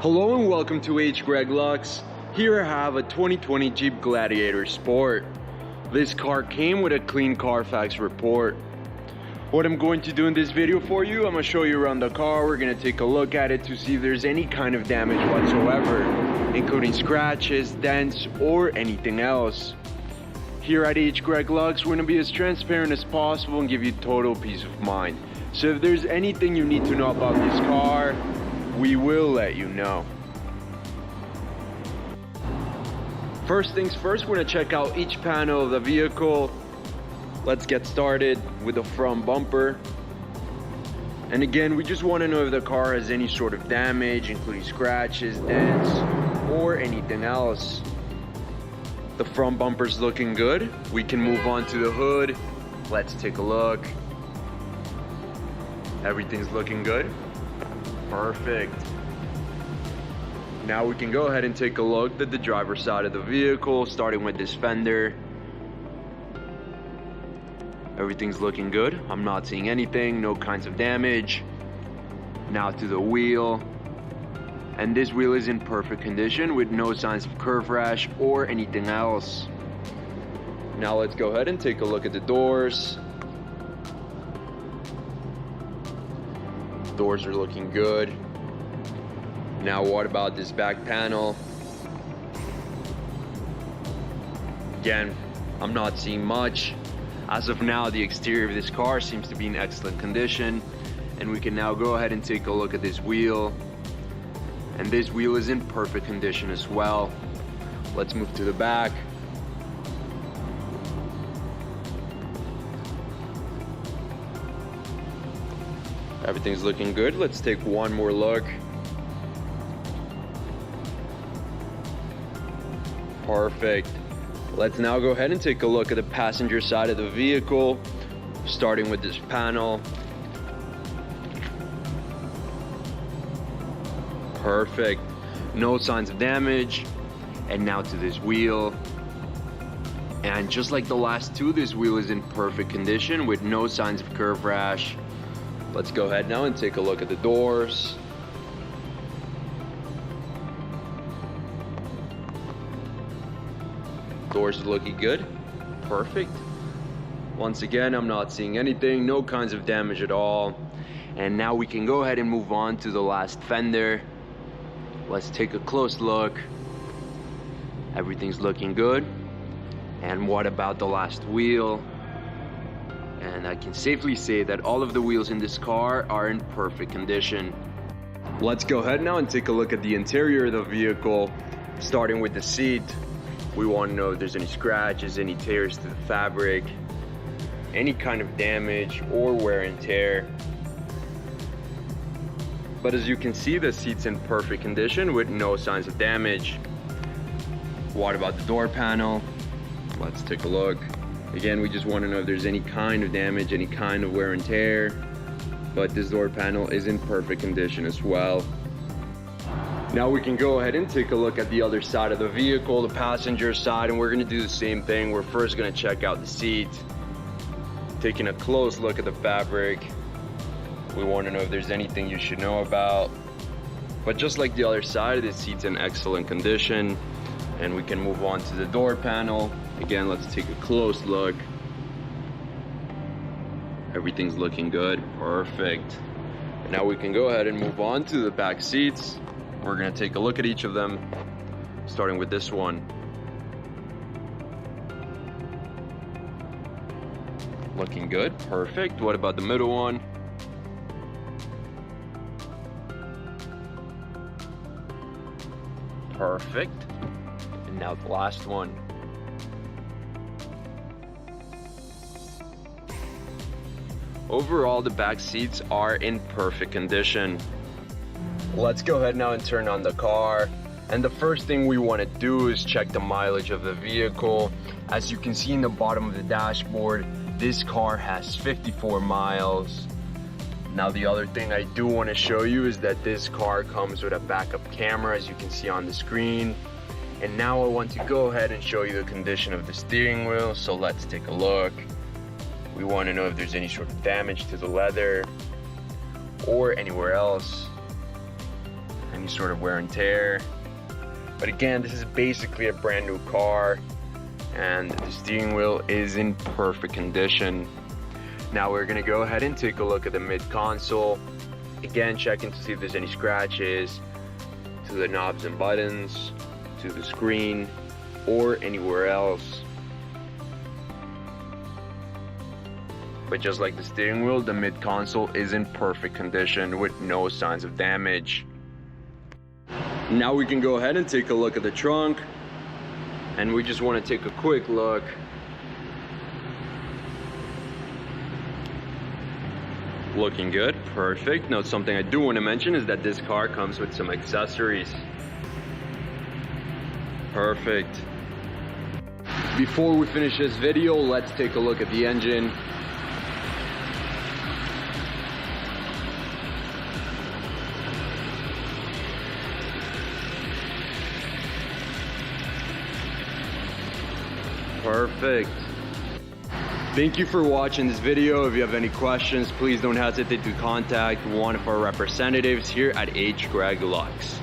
Hello and welcome to H. Greg Lux. Here I have a 2020 Jeep Gladiator Sport. This car came with a clean Carfax report. What I'm going to do in this video for you, I'm going to show you around the car. We're going to take a look at it to see if there's any kind of damage whatsoever, including scratches, dents, or anything else. Here at H. Greg Lux, we're going to be as transparent as possible and give you total peace of mind. So if there's anything you need to know about this car, we will let you know. First things first, we're going to check out each panel of the vehicle. Let's get started with the front bumper. And again, we just want to know if the car has any sort of damage, including scratches, dents, or anything else. The front bumper's looking good. We can move on to the hood. Let's take a look. Everything's looking good. Perfect. Now we can go ahead and take a look at the driver's side of the vehicle, starting with this fender. Everything's looking good. I'm not seeing anything, no kinds of damage. Now to the wheel. And this wheel is in perfect condition with no signs of curve rash or anything else. Now let's go ahead and take a look at the doors. Doors are looking good. Now what about this back panel? Again, I'm not seeing much. As of now, the exterior of this car seems to be in excellent condition. And we can now go ahead and take a look at this wheel. And this wheel is in perfect condition as well. Let's move to the back. Everything's looking good. Let's take one more look. Perfect. Let's now go ahead and take a look at the passenger side of the vehicle, starting with this panel. Perfect. No signs of damage. And now to this wheel. And just like the last two, this wheel is in perfect condition with no signs of curve rash. Let's go ahead now and take a look at the doors. Doors are looking good. Perfect. Once again, I'm not seeing anything, no kinds of damage at all. And now we can go ahead and move on to the last fender. Let's take a close look. Everything's looking good. And what about the last wheel? And I can safely say that all of the wheels in this car are in perfect condition. Let's go ahead now and take a look at the interior of the vehicle, starting with the seat. We want to know if there's any scratches, any tears to the fabric, any kind of damage or wear and tear. But as you can see, the seat's in perfect condition with no signs of damage. What about the door panel? Let's take a look. Again, we just want to know if there's any kind of damage, any kind of wear and tear. But this door panel is in perfect condition as well. Now we can go ahead and take a look at the other side of the vehicle, the passenger side, and we're going to do the same thing. We're first going to check out the seat, taking a close look at the fabric. We want to know if there's anything you should know about. But just like the other side, the seat's in excellent condition. And we can move on to the door panel. Again, let's take a close look. Everything's looking good. Perfect. Now we can go ahead and move on to the back seats. We're going to take a look at each of them, starting with this one. Looking good. Perfect. What about the middle one? Perfect. And now the last one. Overall, the back seats are in perfect condition. Let's go ahead now and turn on the car. And the first thing we want to do is check the mileage of the vehicle. As you can see in the bottom of the dashboard, this car has 54 miles. Now the other thing I do want to show you is that this car comes with a backup camera, as you can see on the screen. And now I want to go ahead and show you the condition of the steering wheel. So let's take a look. We want to know if there's any sort of damage to the leather or anywhere else. any sort of wear and tear. But again, this is basically a brand new car, and the steering wheel is in perfect condition. Now we're gonna go ahead and take a look at the mid console. Again, checking to see if there's any scratches to the knobs and buttons, to the screen, or anywhere else. But just like the steering wheel, the mid console is in perfect condition with no signs of damage. Now we can go ahead and take a look at the trunk, and we just want to take a quick look. Looking good, perfect. Now something I do want to mention is that this car comes with some accessories. Perfect. Before we finish this video, let's take a look at the engine. Perfect. Thank you for watching this video. If you have any questions, please don't hesitate to contact one of our representatives here at H. Greg Lux.